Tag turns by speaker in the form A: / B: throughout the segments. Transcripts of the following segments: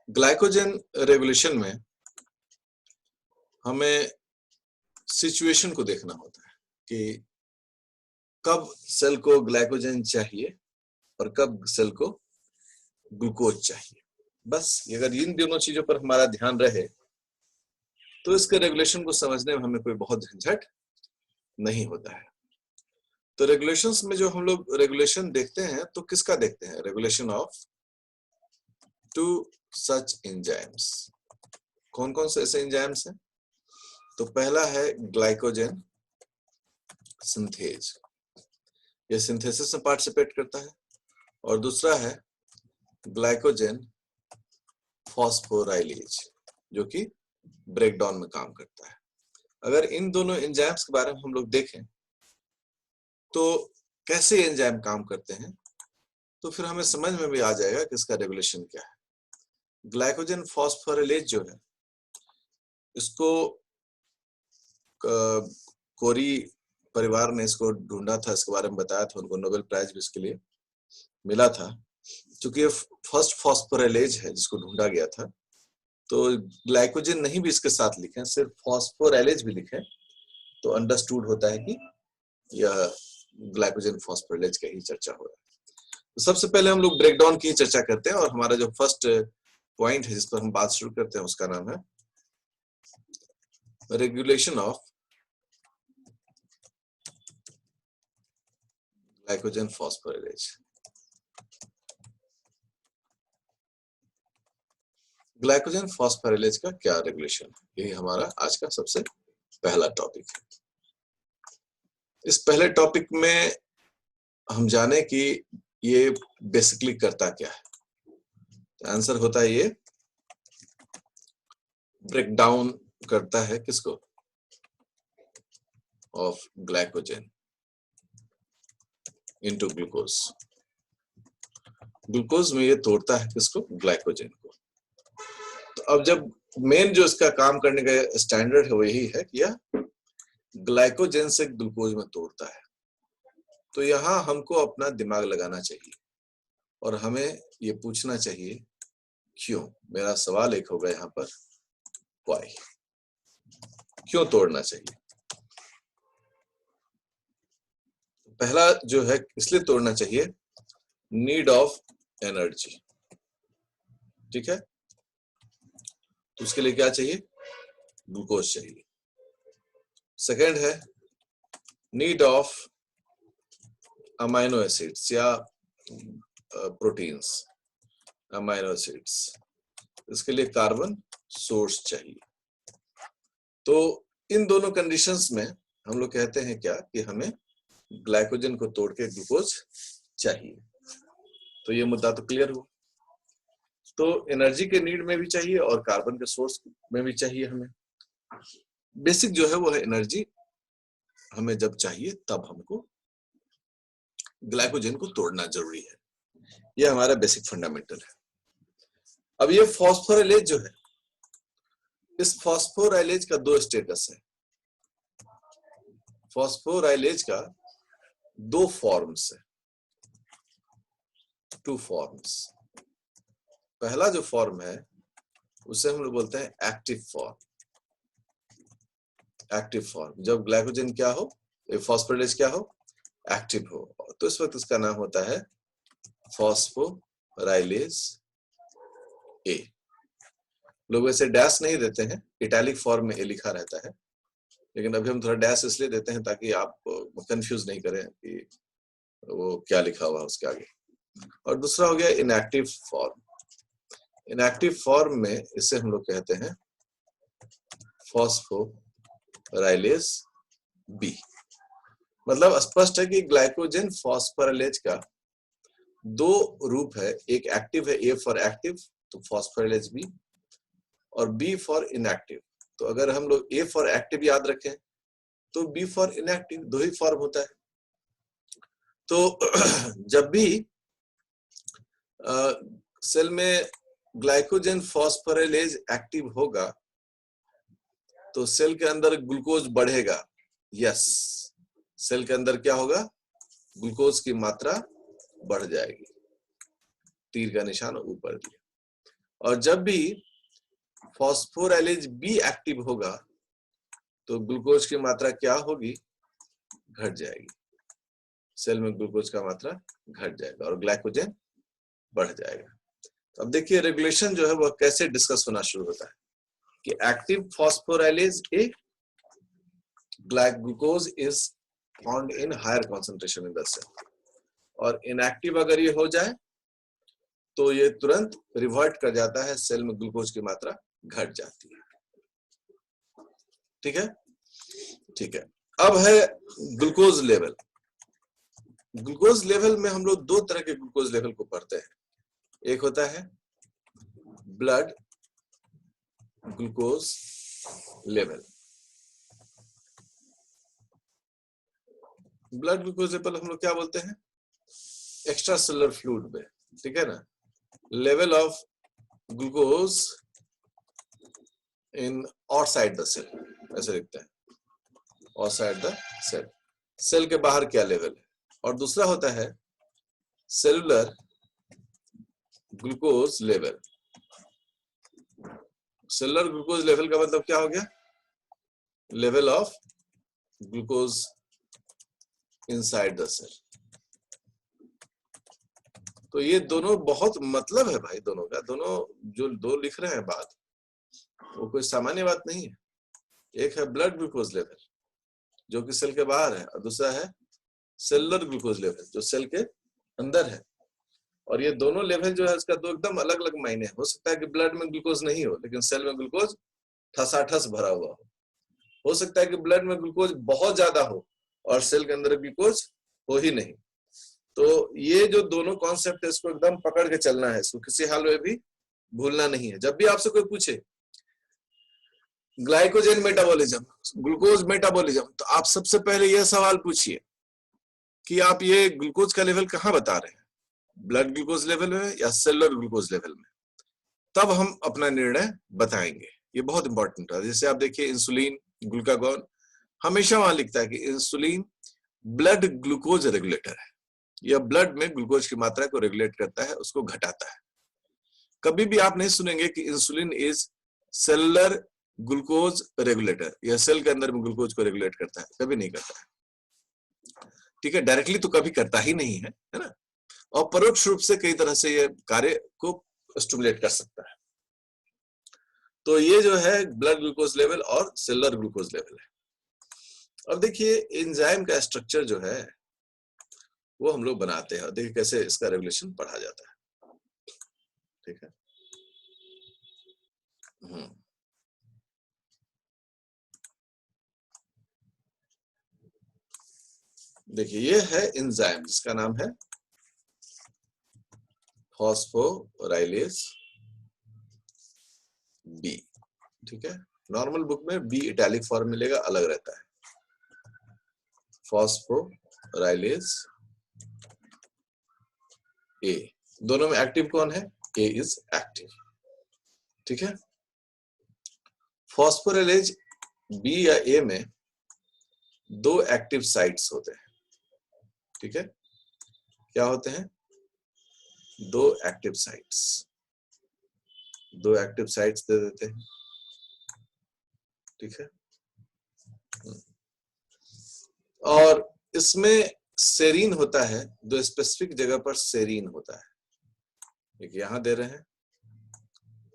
A: Glycogen regulation में हमें situation को देखना होता है कि कब सेल को ग्लाइकोजन चाहिए और कब सेल को ग्लूकोज चाहिए। बस अगर इन दोनों चीजों पर हमारा ध्यान रहे तो इसके रेगुलेशन को समझने में हमें कोई बहुत झंझट नहीं होता है। तो रेगुलेशंस में जो हम लोग रेगुलेशन देखते हैं तो किसका देखते हैं? Regulation of two such enzymes. कौन कौन से ऐसे एंजाइम्स हैं? तो पहला है ग्लाइकोजन सिंथेज, यह सिंथेसिस में पार्टिसिपेट करता है, और दूसरा है ग्लाइकोजन फॉस्फोराइलेज जो कि ब्रेकडाउन में काम करता है। अगर इन दोनों एंजाइम्स के बारे में हम लोग देखें तो कैसे एंजाइम काम करते हैं तो फिर हमें समझ में भी आ जाएगा कि इसका रेगुलेशन क्या है। ग्लाइकोजन फॉस्फोराइलेज जो है इसको कोरी परिवार ने इसको ढूंढा था, इसके बारे में बताया था, उनको नोबेल प्राइज भी इसके लिए मिला था। क्योंकि ये फर्स्ट फॉस्फोराइलेज है जिसको ढूंढा गया था, तो ग्लाइकोजन नहीं भी इसके साथ लिखे, सिर्फ फॉस्फोराइलेज भी लिखे तो अंडरस्टूड होता है कि यह ग्लाइकोजन फॉस्फोराइलेज का ही चर्चा हो रहा है। तो सबसे पहले हम लोग ब्रेकडाउन की चर्चा करते हैं और हमारा जो फर्स्ट पॉइंट है जिस पर हम बात शुरू करते हैं उसका नाम है regulation of glycogen phosphorylase. Glycogen phosphorylase का क्या रेगुलेशन है, यही हमारा आज का सबसे पहला टॉपिक है। इस पहले टॉपिक में हम जाने कि ये बेसिकली करता क्या है। आंसर होता है ये ब्रेक डाउन करता है किसको? Of glycogen into glucose. Glucose में ये तोड़ता है किसको? ग्लाइकोजन को। तो अब जब मेन जो इसका काम करने का स्टैंडर्ड है वो यही है कि यह ग्लाइकोजन से ग्लूकोज में तोड़ता है। तो यहां हमको अपना दिमाग लगाना चाहिए और हमें ये पूछना चाहिए क्यों। मेरा सवाल एक होगा यहाँ पर, व्हाई, क्यों तोड़ना चाहिए। पहला जो है इसलिए तोड़ना चाहिए, नीड ऑफ एनर्जी। ठीक है, तो उसके लिए क्या चाहिए? ग्लूकोज चाहिए। सेकेंड है नीड ऑफ अमाइनो एसिड्स या प्रोटीन्स, अमाइनो एसिड्स, इसके लिए कार्बन सोर्स चाहिए। तो इन दोनों कंडीशंस में हम लोग कहते हैं क्या कि हमें ग्लाइकोजन को तोड़ के ग्लूकोज चाहिए। तो ये मुद्दा तो क्लियर हुआ। तो एनर्जी के नीड में भी चाहिए और कार्बन के सोर्स में भी चाहिए। हमें बेसिक जो है वो है एनर्जी, हमें जब चाहिए तब हमको ग्लाइकोजन को तोड़ना जरूरी है। ये हमारा बेसिक फंडामेंटल है। अब ये फॉस्फोराइलेज जो है, इस फॉस्फोराइलेज का दो स्टेटस है। फॉस्फोराइलेज का दो फॉर्म्स है, टू फॉर्म्स। पहला जो फॉर्म है उसे हम लोग बोलते हैं एक्टिव फॉर्म। एक्टिव फॉर्म जब ग्लाइकोजन क्या हो, फॉस्फोराइलेज क्या हो, एक्टिव हो, तो इस वक्त इसका नाम होता है फॉस्फोराइलेज ए। लोग वैसे डैश नहीं देते हैं, इटैलिक फॉर्म में ए लिखा रहता है, लेकिन अभी हम थोड़ा डैश इसलिए देते हैं ताकि आप कंफ्यूज नहीं करें कि वो क्या लिखा हुआ है उसके आगे। और दूसरा हो गया इनएक्टिव फॉर्म। इनएक्टिव फॉर्म में इसे हम लोग कहते हैं फॉस्फोराइलेज बी। मतलब स्पष्ट है कि ग्लाइकोजन फॉस्फोराइलेज का दो रूप है, एक एक्टिव है, ए फॉर एक्टिव तो फॉस्फोराइलेज बी, और बी फॉर इनएक्टिव। तो अगर हम लोग ए फॉर एक्टिव याद रखें तो बी फॉर इनएक्टिव, दो ही फॉर्म होता है। तो जब भी सेल में ग्लाइकोजन फॉस्फोराइलेज एक्टिव होगा तो सेल के अंदर ग्लूकोज बढ़ेगा। यस, सेल के अंदर क्या होगा? ग्लूकोज की मात्रा बढ़ जाएगी। तीर का निशान ऊपर दिया। और जब भी फॉस्फोराइलेज बी एक्टिव होगा तो ग्लूकोज की मात्रा क्या होगी, घट जाएगी। सेल में ग्लूकोज का मात्रा घट जाएगा और ग्लाइकोजन बढ़ जाएगा। तो अब देखिए रेगुलेशन जो है वह कैसे डिस्कस होना शुरू होता है कि active phosphorylase a glucose is found in higher concentration in the cell, और इनएक्टिव अगर ये हो जाए तो ये तुरंत रिवर्ट कर जाता है, सेल में ग्लूकोज की मात्रा घट जाती है। ठीक है, ठीक है। अब है ग्लूकोज लेवल। ग्लूकोज लेवल में हम लोग दो तरह के ग्लूकोज लेवल को पढ़ते हैं। एक होता है blood glucose level. Blood glucose level हम लोग क्या बोलते हैं, एक्स्ट्रा सेलुलर फ्लूइड में, ठीक है ना, level of glucose in outside the cell, ऐसे लिखते हैं, आउटसाइड द सेल, सेल के बाहर क्या लेवल है। और दूसरा होता है cellular glucose level. Cellular glucose level का मतलब क्या हो गया, level of glucose inside the cell. तो ये दोनों बहुत मतलब है भाई, दोनों का, दोनों जो दो लिख रहे हैं बात, वो कोई सामान्य बात नहीं है। एक है ब्लड ग्लूकोज लेवल जो कि सेल के बाहर है, और दूसरा है सेलुलर ग्लूकोज लेवल जो सेल के अंदर है। और ये दोनों लेवल जो है उसका दो एकदम अलग अलग मायने। हो सकता है कि ब्लड में ग्लूकोज नहीं हो लेकिन सेल में ग्लूकोज ठसाठस भरा हुआ हो सकता है कि ब्लड में ग्लूकोज बहुत ज्यादा हो और सेल के अंदर ग्लूकोज हो ही नहीं। तो ये जो दोनों कॉन्सेप्ट है इसको एकदम पकड़ के चलना है, इसको किसी हाल में भी भूलना नहीं है। जब भी आपसे कोई पूछे ग्लाइकोजन मेटाबॉलिज्म, ग्लूकोज मेटाबॉलिज्म, तो आप सबसे पहले यह सवाल पूछिए कि आप ये ग्लूकोज का लेवल कहाँ बता रहे हैं, ब्लड ग्लूकोज लेवल में या सेलुलर ग्लूकोज लेवल में, तब हम अपना निर्णय बताएंगे। ये बहुत इंपॉर्टेंट है। जैसे आप देखिए इंसुलिन, ग्लूकागॉन, हमेशा वहां लिखता है कि इंसुलिन ब्लड ग्लूकोज रेगुलेटर है, यह ब्लड में ग्लूकोज की मात्रा को रेगुलेट करता है, उसको घटाता है। कभी भी आप नहीं सुनेंगे कि insulin is cellular glucose regulator, यह सेल के अंदर में ग्लूकोज को रेगुलेट करता है, कभी नहीं करता है। ठीक है, डायरेक्टली तो कभी करता ही नहीं है, है ना, और परोक्ष रूप से कई तरह से यह कार्य को स्टिमुलेट कर सकता है। तो ये जो है ब्लड ग्लूकोज लेवल और सेलुलर ग्लूकोज लेवल है। अब देखिए एंजाइम का स्ट्रक्चर जो है वो हम लोग बनाते हैं, और देखिए कैसे इसका रेगुलेशन पढ़ा जाता है। ठीक है, देखिए ये है एंजाइम जिसका नाम है फॉस्फोराइलेज बी। ठीक है, नॉर्मल बुक में बी इटैलिक फॉर्म मिलेगा, अलग रहता है। फॉस्फोराइलेज ए, दोनों में एक्टिव कौन है, ए इज एक्टिव। ठीक है, फॉस्फोराइलेज बी या ए में दो एक्टिव साइट्स होते हैं। ठीक है, क्या होते हैं, दो एक्टिव साइट्स, दो एक्टिव साइट्स दे देते हैं। ठीक है, और इसमें सेरीन होता है, दो स्पेसिफिक जगह पर सेरीन होता है, एक यहां दे रहे हैं,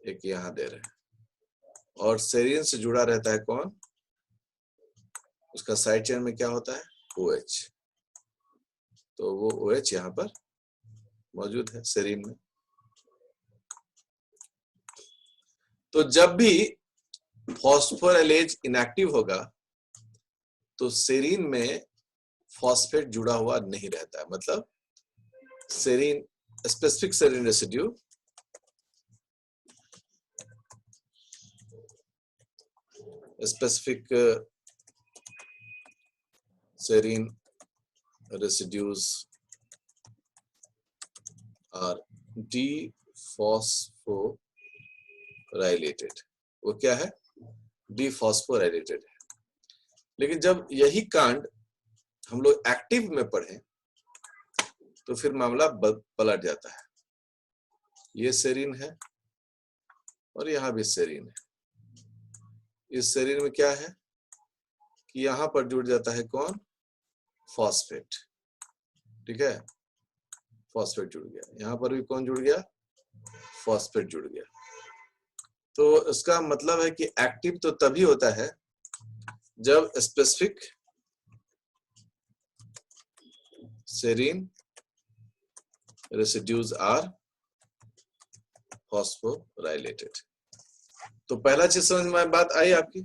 A: एक यहां दे रहे हैं, और सेरीन से जुड़ा रहता है कौन, उसका साइड चेन में क्या होता है, OH। तो वो OH यहां पर मौजूद है सेरीन में। तो जब भी फॉस्फोराइलेज इनएक्टिव होगा तो सेरीन में फॉस्फेट जुड़ा हुआ नहीं रहता है, मतलब serine, specific serine residue specific serine residues are dephosphorylated। वो क्या है, डिफॉस्फोराइलेटेड है। लेकिन जब यही कांड हम लोग एक्टिव में पढ़े तो फिर मामला पलट जाता है। ये सेरीन है और यहाँ भी सेरीन है। इस सेरीन में क्या है कि यहाँ पर जुड़ जाता है कौन, फॉस्फेट, ठीक है, फॉस्फेट जुड़ गया। यहाँ पर भी कौन जुड़ गया, फॉस्फेट जुड़ गया। तो इसका मतलब है कि एक्टिव तो तभी होता है जब specific serine residues are phosphorylated. तो पहला चीज समझ में बात आई आपकी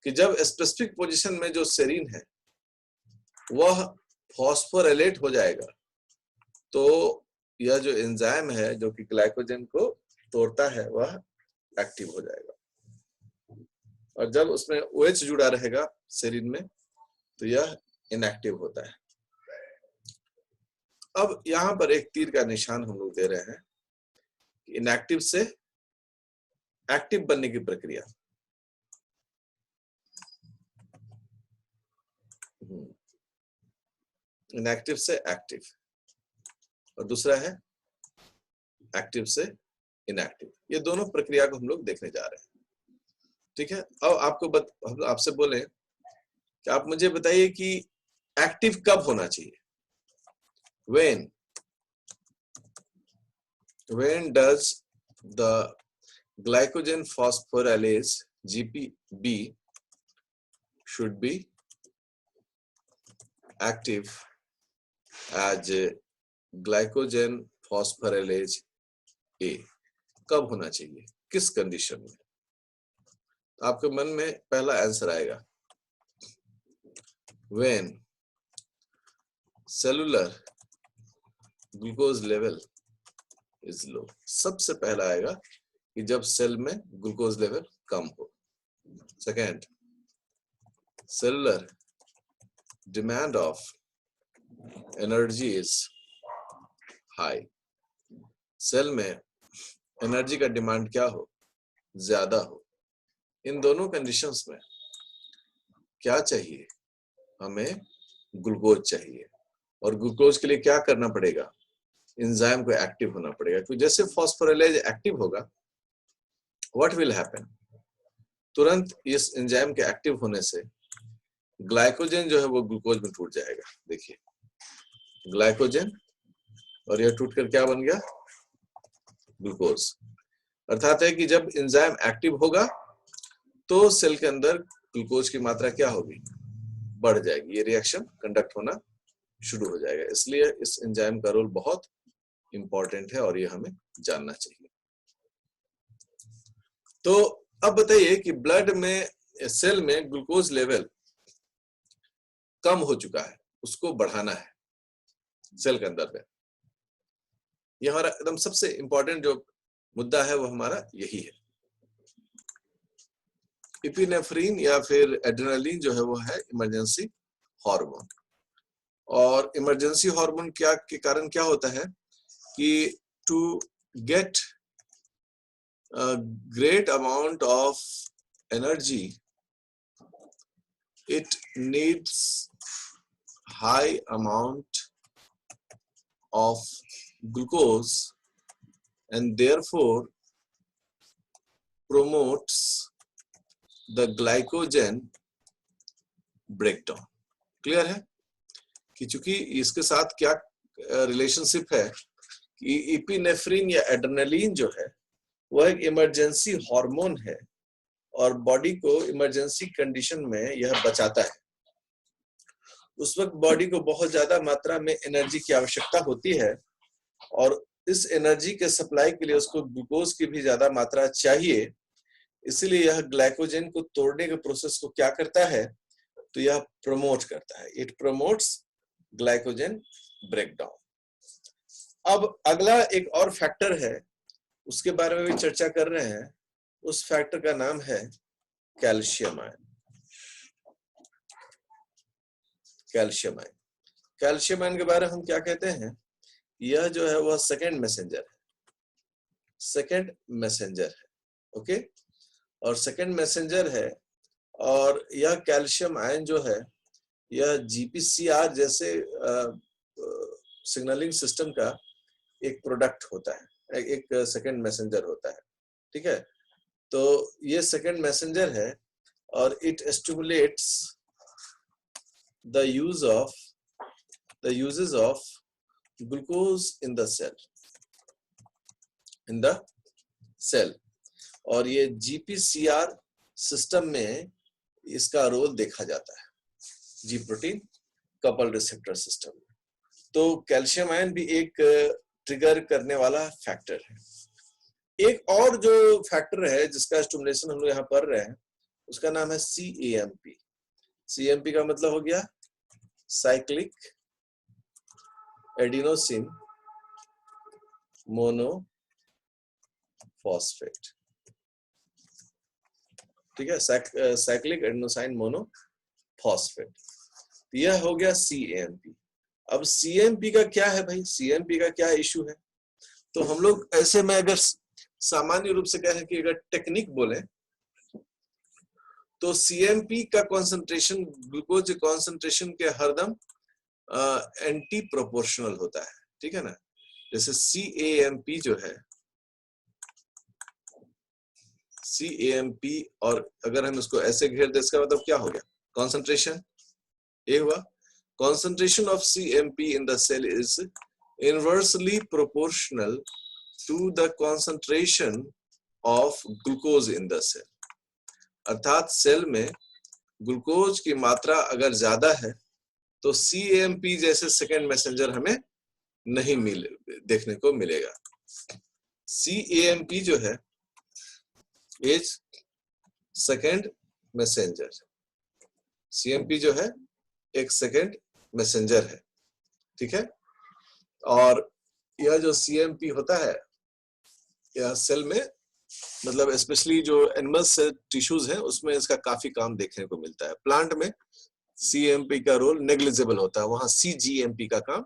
A: कि जब स्पेसिफिक पोजीशन में जो सेरीन है वह फॉस्फोराइलेट हो जाएगा तो यह जो एंजाइम है जो कि ग्लाइकोजन को तोड़ता है वह एक्टिव हो जाएगा, और जब उसमें OH जुड़ा रहेगा सेरीन में तो यह इनएक्टिव होता है। अब यहां पर एक तीर का निशान हम लोग दे रहे हैं, इनएक्टिव से एक्टिव बनने की प्रक्रिया। इनएक्टिव से एक्टिव, और दूसरा है एक्टिव से इनएक्टिव। ये दोनों प्रक्रिया को हम लोग देखने जा रहे हैं, ठीक है। अब आपको आपसे बोले कि आप मुझे बताइए कि एक्टिव कब होना चाहिए, when does the glycogen phosphorylase GPB should be active as glycogen phosphorylase A? कब होना चाहिए, किस कंडीशन में? आपके मन में पहला आंसर आएगा when cellular glucose level is low। सबसे पहला आएगा कि जब सेल में ग्लूकोज लेवल कम हो। Second, cellular demand of energy is high. Cell में एनर्जी का डिमांड क्या हो, ज्यादा हो। इन दोनों कंडीशंस में क्या चाहिए, हमें ग्लूकोज चाहिए, और ग्लूकोज के लिए क्या करना पड़ेगा, एंजाइम को एक्टिव होना पड़ेगा। तो जैसे फॉस्फोराइलेज एक्टिव होगा, व्हाट विल हैपन, तुरंत इस एंजाइम के एक्टिव होने से ग्लाइकोजन जो है वो ग्लूकोज में टूट जाएगा। देखिए ग्लाइकोजन, और यह टूटकर क्या बन गया, ग्लूकोज। अर्थात है कि जब एंजाइम एक्टिव होगा तो सेल के अंदर ग्लूकोज की मात्रा क्या होगी, बढ़ जाएगी। ये रिएक्शन कंडक्ट होना शुरू हो जाएगा। इसलिए इस एंजाइम का रोल बहुत इंपॉर्टेंट है और ये हमें जानना चाहिए। तो अब बताइए कि ब्लड में, सेल में ग्लूकोज लेवल कम हो चुका है, उसको बढ़ाना है सेल के अंदर में। ये हमारा एकदम सबसे इंपॉर्टेंट जो मुद्दा है वो हमारा यही है। इपिनेफ्रिन या फिर एड्रेनालिन जो है वो है इमरजेंसी हार्मोन, और इमरजेंसी हार्मोन क्या के कारण क्या होता है कि to get great amount of energy it needs high amount of glucose and therefore promotes the glycogen breakdown। Clear है कि चूंकि इसके साथ क्या रिलेशनशिप है कि इपिनेफ्रिन या एड्रेनालिन जो है वह एक इमरजेंसी हार्मोन है और बॉडी को इमरजेंसी कंडीशन में यह बचाता है। उस वक्त बॉडी को बहुत ज्यादा मात्रा में एनर्जी की आवश्यकता होती है और इस एनर्जी के सप्लाई के लिए उसको ग्लूकोज की भी ज्यादा मात्रा चाहिए। इसलिए यह ग्लाइकोजन को तोड़ने के प्रोसेस को क्या करता है, तो यह प्रमोट करता है, इट प्रमोट्स ग्लाइकोजन ब्रेकडाउन। अब अगला एक और फैक्टर है, उसके बारे में भी चर्चा कर रहे हैं। उस फैक्टर का नाम है calcium ion. Calcium ion, calcium ion के बारे में हम क्या कहते हैं, यह जो है वह सेकंड मैसेंजर है, सेकंड मैसेंजर है, ओके। और सेकंड मैसेंजर है, और यह कैल्शियम आयन जो है यह जीपीसीआर जैसे सिग्नलिंग सिस्टम का एक प्रोडक्ट होता है, एक सेकंड मैसेंजर होता है। ठीक है, तो ये सेकंड मैसेंजर है और it stimulates the uses of glucose in the cell और ये जीपीसीआर सिस्टम में इसका रोल देखा जाता है, जी प्रोटीन कपल रिसेप्टर सिस्टम में। तो कैल्शियम आयन भी एक ट्रिगर करने वाला फैक्टर है। एक और जो फैक्टर है जिसका स्टिमुलेशन हम लोग यहाँ पढ़ रहे हैं उसका नाम है CAMP। CAMP का मतलब हो गया साइक्लिक एडिनोसिन मोनोफॉस्फेट, ठीक है, साइक्लिक एडिनोसाइन मोनोफॉस्फेट, यह हो गया CAMP। अब CAMP का क्या है भाई, CAMP का क्या इशू है? तो हम लोग ऐसे में अगर सामान्य रूप से कहें कि अगर टेक्निक बोले तो CAMP का कॉन्सेंट्रेशन ग्लूकोज कॉन्सेंट्रेशन के हरदम एंटी प्रोपोर्शनल होता है, ठीक है ना। जैसे CAMP जो है, CAMP, और अगर हम इसको ऐसे घेर दे इसका मतलब क्या हो गया, कॉन्सेंट्रेशन ये हुआ, concentration of CAMP in the cell is inversely proportional to the concentration of glucose in the cell। अर्थात सेल में ग्लूकोज की मात्रा अगर ज्यादा है तो CAMP जैसे सेकेंड मैसेंजर हमें नहीं देखने को मिलेगा। CAMP जो है इज सेकेंड मैसेंजर, CAMP जो है एक सेकेंड मैसेंजर है, ठीक है। और यह जो CAMP होता है यह सेल में मतलब स्पेशली जो एनिमल सेल टिश्यूज हैं उसमें इसका काफी काम देखने को मिलता है। प्लांट में CAMP का रोल नेग्लिजिबल होता है, वहां CGMP का काम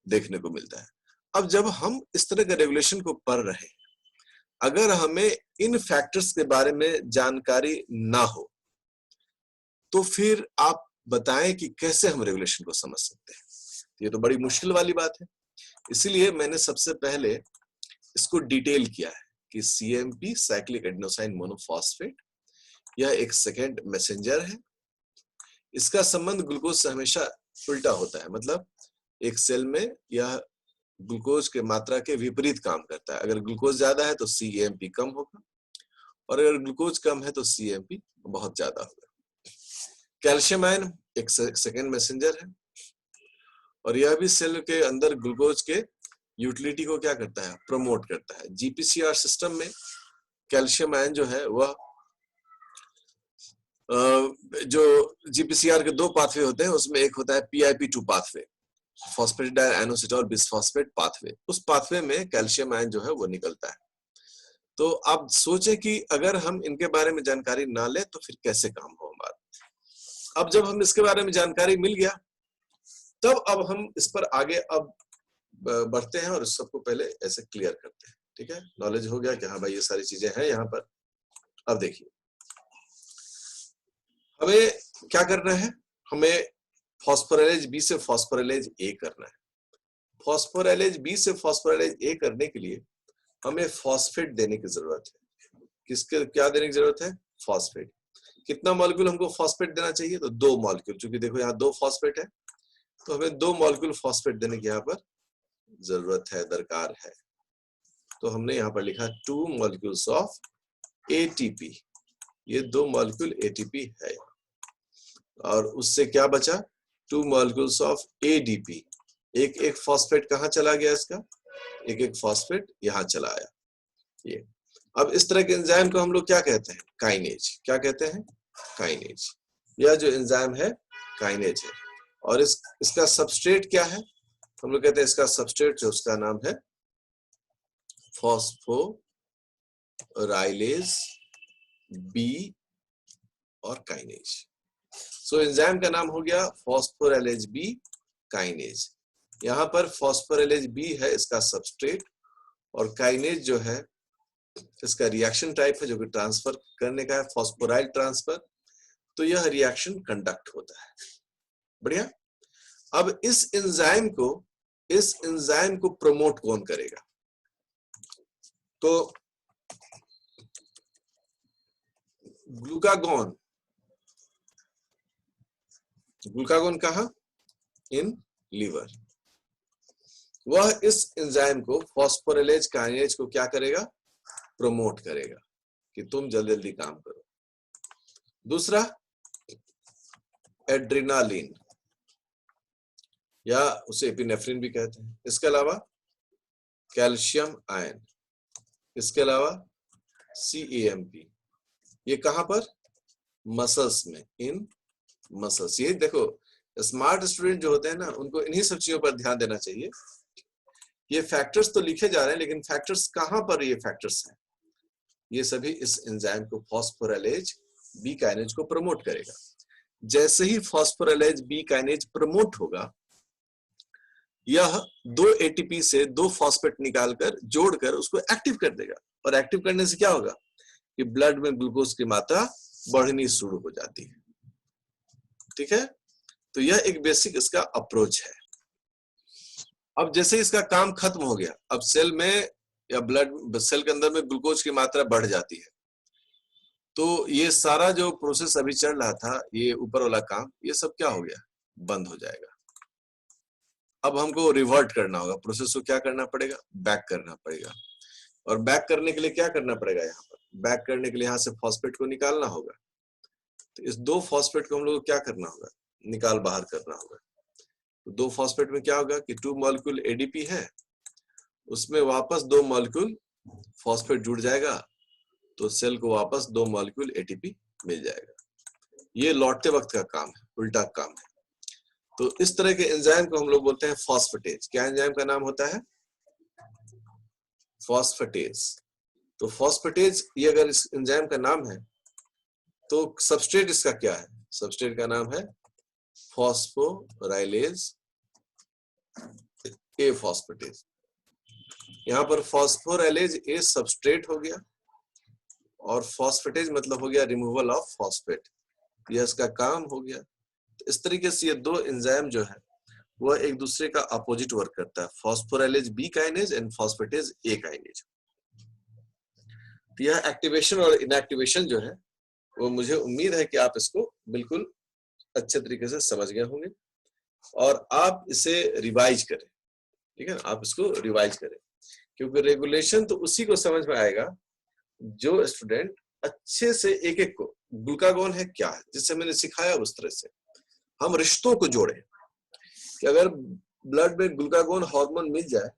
A: देखने को मिलता है। अब जब हम इस तरह के रेगुलेशन को पढ़ रहे हैं, अगर हमें इन फैक्टर्स के बारे में जानकारी ना हो तो फिर आप बताएं कि कैसे हम रेगुलेशन को समझ सकते हैं। ये तो बड़ी मुश्किल वाली बात है, इसीलिए मैंने सबसे पहले इसको डिटेल किया है कि CAMP साइक्लिक एडिनोसाइन मोनोफॉस्फेट यह एक सेकेंड मैसेंजर है। इसका संबंध ग्लूकोज से हमेशा उल्टा होता है, मतलब एक सेल में यह ग्लूकोज के मात्रा के विपरीत काम करता है। अगर ग्लूकोज ज्यादा है तो CAMP कम होगा और अगर ग्लूकोज कम है तो CAMP बहुत ज्यादा होगा। कैल्शियम आयन एक सेकेंड मैसेंजर है और यह भी सेल के अंदर ग्लूकोज के यूटिलिटी को क्या करता है, प्रमोट करता है। जीपीसीआर सिस्टम में कैल्शियम आयन जो है वह जो जीपीसीआर के दो पाथवे होते हैं उसमें एक होता है PIP2 pathway, phosphatidyl inositol bisphosphate pathway, उस पाथवे में कैल्शियम आयन जो है वो निकलता है। तो आप सोचे कि अगर हम इनके बारे में जानकारी ना ले तो फिर कैसे काम हो हमारा। अब जब हम इसके बारे में जानकारी मिल गया तब अब हम इस पर आगे अब बढ़ते हैं और इस सबको पहले ऐसे क्लियर करते हैं, ठीक है। नॉलेज हो गया कि हाँ भाई ये सारी चीजें हैं यहाँ पर। अब देखिए हमें क्या करना है, हमें फॉस्फोराइलेज B से फॉस्फोराइलेज A करना है। फॉस्फोराइलेज B से फॉस्फोराइलेज A करने के लिए हमें फॉस्फेट देने की जरूरत है। किसके क्या देने की जरूरत है, फॉस्फेट। कितना मॉलिक्यूल हमको फॉस्फेट देना चाहिए, तो 2 मॉलिक्यूल, क्योंकि देखो यहाँ 2 फॉस्फेट है तो हमें 2 मॉलिक्यूल फॉस्फेट देने की यहाँ पर जरूरत है, दरकार है। तो हमने यहाँ पर लिखा 2 मॉलिक्यूल्स ऑफ ATP, ये 2 मॉलिक्यूल ATP है। और उससे क्या बचा, 2 मॉलिक्यूल्स ऑफ ADP, एक फॉस्फेट कहाँ चला गया इसका, एक फॉस्फेट यहाँ चला आया ये। अब इस तरह के एंजाइम को हम लोग क्या कहते हैं, काइनेज। क्या कहते हैं, काइनेज। यह जो एंजाइम है काइनेज है। और इसका सबस्ट्रेट क्या है, हम लोग कहते हैं इसका सबस्ट्रेट जो उसका नाम है फॉस्फोराइलेज B और काइनेज। सो एंजाइम का नाम हो गया फॉस्फोराइलेज B काइनेज। यहाँ पर फॉस्फोराइलेज B है इसका सबस्ट्रेट और काइनेज जो है इसका रिएक्शन टाइप है जो कि ट्रांसफर करने का है, फॉस्फोराइल ट्रांसफर। तो यह रिएक्शन कंडक्ट होता है। बढ़िया। अब इस एंजाइम को प्रमोट कौन करेगा, तो ग्लूकागोन, ग्लूकागोन कहाँ? In liver. वह इस एंजाइम को फॉस्फोराइलेज काइनेज को क्या करेगा? प्रमोट करेगा कि तुम जल्दी जल्दी काम करो। दूसरा एड्रेनालिन या उसे एपिनेफ्रिन भी कहते हैं। इसके अलावा कैल्शियम आयन, इसके अलावा CAMP। ये कहां पर? मसल्स में, इन मसल्स। ये देखो स्मार्ट स्टूडेंट जो होते हैं ना, उनको इन्हीं सब चीजों पर ध्यान देना चाहिए। ये फैक्टर्स तो लिखे जा रहे हैं, लेकिन फैक्टर्स कहां पर ये फैक्टर्स हैं? ये सभी इस एंजाइम को फॉस्फोराइलेज बी काइनेज को प्रमोट करेगा। जैसे ही फॉस्फोराइलेज बी काइनेज प्रमोट होगा, यह 2 ATP से 2 फॉस्फेट निकालकर जोड़कर उसको एक्टिव कर देगा। और एक्टिव करने से क्या होगा कि ब्लड में ग्लूकोज की मात्रा बढ़नी शुरू हो जाती है। ठीक है, तो यह एक बेसिक इसका अप्रोच है। अब जैसे इसका काम खत्म हो गया, अब सेल में या ब्लड सेल के अंदर में ग्लूकोज की मात्रा बढ़ जाती है, तो ये सारा जो प्रोसेस अभी चल रहा था, ये ऊपर वाला काम, ये सब क्या हो गया? बंद हो जाएगा। अब हमको रिवर्ट करना होगा, प्रोसेस को क्या करना पड़ेगा? बैक करना पड़ेगा। और बैक करने के लिए क्या करना पड़ेगा? यहाँ पर बैक करने के लिए यहाँ से फॉस्फेट को निकालना होगा। तो इस 2 फॉस्फेट को हम लोग को क्या करना होगा? निकाल बाहर करना होगा। तो 2 फॉस्फेट में क्या होगा कि 2 मॉलिक्यूल ADP है, उसमें वापस 2 मॉलिक्यूल फॉस्फेट जुड़ जाएगा, तो सेल को वापस 2 मॉलिक्यूल ATP मिल जाएगा। ये लौटते वक्त का काम है, उल्टा काम है। तो इस तरह के एंजाइम को हम लोग बोलते हैं फॉस्फेटेज। क्या एंजाइम का नाम होता है? फॉस्फेटेज। तो फॉस्फेटेज ये अगर इस एंजाइम का नाम है, तो सबस्ट्रेट इसका क्या है? सबस्ट्रेट का नाम है फॉस्फोराइलेज ए फॉस्फेटेज। यहाँ पर फॉस्फोराइलेज ए सबस्ट्रेट हो गया, और फॉस्फेटेज मतलब हो गया रिमूवल ऑफ फॉस्फेट। यह इसका काम हो गया। तो इस तरीके से ये 2 एंजाइम जो है वह एक दूसरे का अपोजिट वर्क करता है, phosphorylase b kinase and phosphatase a kinase. तो यह एक्टिवेशन और इनएक्टिवेशन जो है, वो मुझे उम्मीद है कि आप इसको बिल्कुल अच्छे तरीके से समझ गए होंगे, और आप इसे रिवाइज करें। ठीक है, आप इसको रिवाइज करें, क्योंकि रेगुलेशन तो उसी को समझ में आएगा जो स्टूडेंट अच्छे से एक एक को, ग्लूकागोन है क्या है, जिससे मैंने सिखाया उस तरह से हम रिश्तों को जोड़े कि अगर ब्लड में ग्लूकागोन हार्मोन मिल जाए,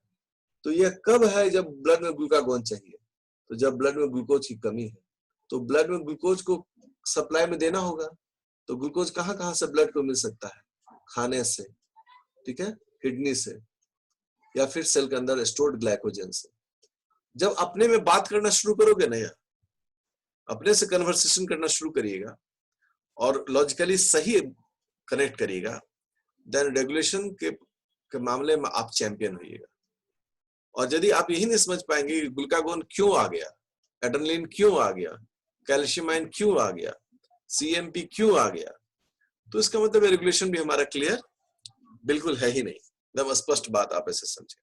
A: तो यह कब है जब ब्लड में ग्लूकागोन चाहिए? तो जब ब्लड में ग्लूकोज की कमी है, तो ब्लड में ग्लूकोज को सप्लाई में देना होगा। तो ग्लूकोज कहाँ कहाँ से ब्लड को मिल सकता है? खाने से, ठीक है, किडनी से, या फिर सेल के अंदर स्टोर्ड ग्लाइकोजन से। जब अपने में बात करना शुरू करोगे ना, अपने से कन्वर्सेशन करना शुरू करिएगा और लॉजिकली सही कनेक्ट करिएगा, देन रेगुलेशन के मामले में आप चैंपियन होइएगा। और यदि आप यही नहीं समझ पाएंगे कि ग्लूकागोन क्यों आ गया, एड्रेनलिन क्यों आ गया, कैल्शियम आयन क्यों आ गया, CMP क्यों आ गया, तो इसका मतलब रेगुलेशन भी हमारा क्लियर बिल्कुल है ही नहीं। एकदम स्पष्ट बात आप ऐसे समझे।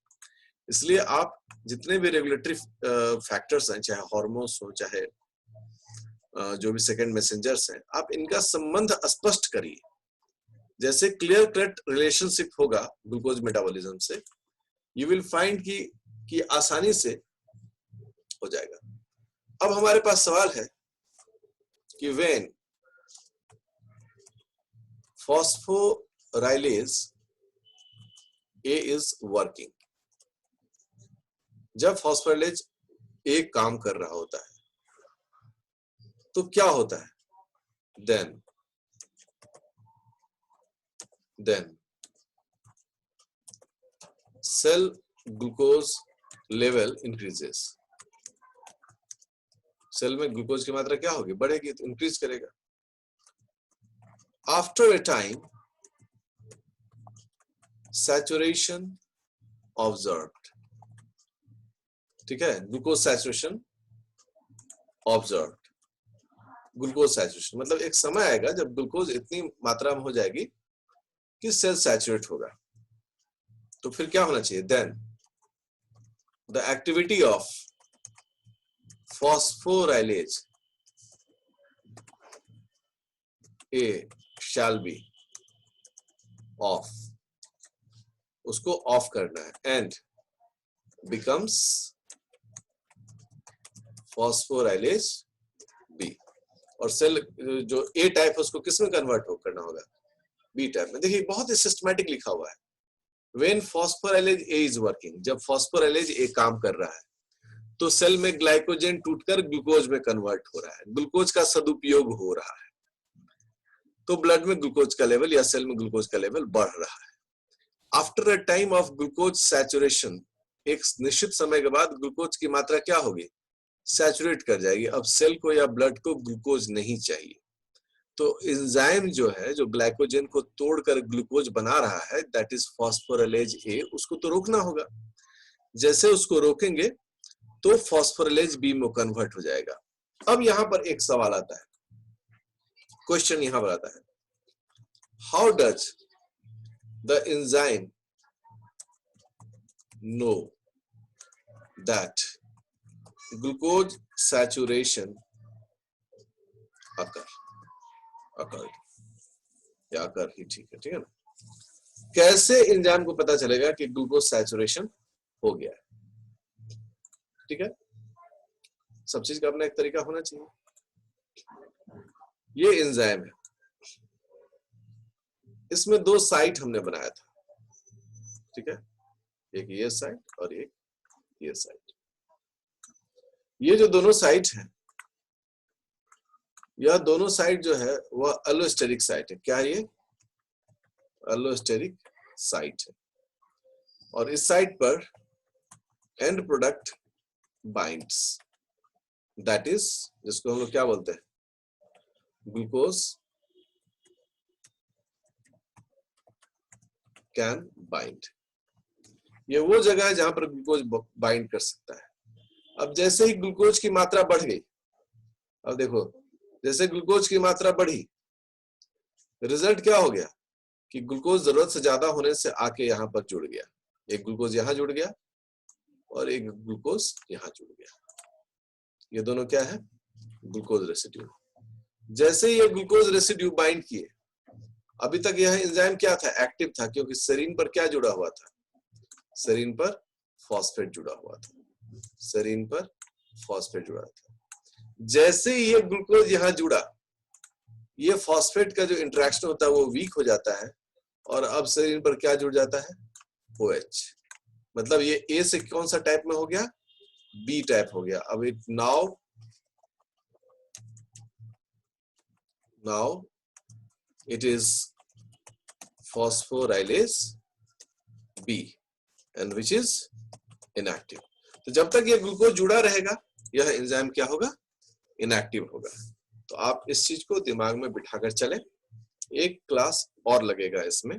A: इसलिए आप जितने भी रेगुलेटरी फैक्टर्स हैं, चाहे हार्मोन्स हो, चाहे जो भी सेकंड मैसेंजर्स हैं, आप इनका संबंध स्पष्ट करिए। जैसे क्लियर कट रिलेशनशिप होगा ग्लूकोज मेटाबॉलिज्म से, यू विल फाइंड कि आसानी से हो जाएगा। अब हमारे पास सवाल है कि when phosphorylase a is working, जब फॉस्फोराइलेज ए काम कर रहा होता है तो क्या होता है? Then cell glucose level increases. Cell में ग्लूकोज की मात्रा क्या होगी? बढ़ेगी, तो इंक्रीज करेगा। After a time saturation observed, ठीक है, glucose saturation observed. Glucose saturation मतलब एक समय आएगा जब ग्लूकोज इतनी मात्रा में हो जाएगी कि सेल सैचुरेट होगा। तो फिर क्या होना चाहिए? Then the activity of phosphorylase A shall be off, उसको ऑफ करना है, एंड becomes phosphorylase B, और सेल जो A टाइप है उसको किस में कन्वर्ट करना होगा, B टाइप में। देखिए बहुत ही सिस्टमैटिक लिखा हुआ है। When phosphorylase A is working, जब phosphorylase A काम कर रहा है तो सेल में ग्लाइकोजन टूटकर ग्लूकोज में कन्वर्ट हो रहा है, ग्लूकोज का सदुपयोग हो रहा है, तो ब्लड में ग्लूकोज का लेवल या सेल में ग्लूकोज का लेवल बढ़ रहा है। After a time of glucose saturation, एक निश्चित समय के बाद ग्लूकोज की मात्रा क्या होगी, सैचुरेट कर जाएगी। अब सेल को या ब्लड को ग्लूकोज नहीं चाहिए, तो एंजाइम जो है जो ग्लाइकोजन को तोड़कर ग्लूकोज बना रहा है, दैट इज फॉस्फोराइलेज ए, उसको तो रोकना होगा। जैसे उसको रोकेंगे तो फॉस्फोराइलेज बी में कन्वर्ट हो जाएगा। अब यहां पर एक सवाल आता है, क्वेश्चन यहां पर आता है, how does the enzyme know that glucose saturation occurred, या अकर ही ठीक है ना। कैसे एंजाइम को पता चलेगा कि ग्लूकोज सैचुरेशन हो गया है, ठीक है। सब चीज का अपना एक तरीका होना चाहिए। ये एंजाइम है, इसमें दो साइट हमने बनाया था, ठीक है, एक ये साइट और एक ये साइट। ये जो दोनों साइट है, यह दोनों साइट जो है वह एलोस्टेरिक साइट है। क्या है ये, एलोस्टेरिक साइट है, और इस साइट पर and product binds, that is, जिसको हम लोग क्या बोलते हैं, ग्लूकोज कैन बाइंड। ये वो जगह है जहां पर ग्लूकोज बाइंड कर सकता है। अब जैसे ही ग्लूकोज की मात्रा बढ़ गई, अब देखो जैसे ग्लूकोज की मात्रा बढ़ी, रिजल्ट क्या हो गया कि ग्लूकोज जरूरत से ज्यादा होने से आके यहां पर जुड़ गया, एक ग्लूकोज यहां जुड़ गया और एक ग्लूकोज यहां जुड़ गया। ये दोनों क्या है, ग्लूकोज रेसिड्यू। जैसे ये ग्लूकोज रेसिड्यू बाइंड किए, अभी तक यह एंजाइम क्या था, एक्टिव था, क्योंकि सेरीन पर क्या जुड़ा हुआ था, सेरीन पर फॉस्फेट जुड़ा हुआ था, सेरीन पर फॉस्फेट जुड़ा था। जैसे ये ग्लूकोज यहां जुड़ा, ये फॉस्फेट का जो इंटरेक्शन होता है वो वीक हो जाता है, और अब सेरीन पर क्या जुड़ जाता है, OH। मतलब ये A से कौन सा टाइप में हो गया, B टाइप हो गया। अब it now it is phosphorylase B and which is inactive। तो जब तक ये ग्लूकोज जुड़ा रहेगा यह एंजाइम क्या होगा, इनएक्टिव होगा। तो आप इस चीज को दिमाग में बिठाकर चलें, एक क्लास और लगेगा इसमें।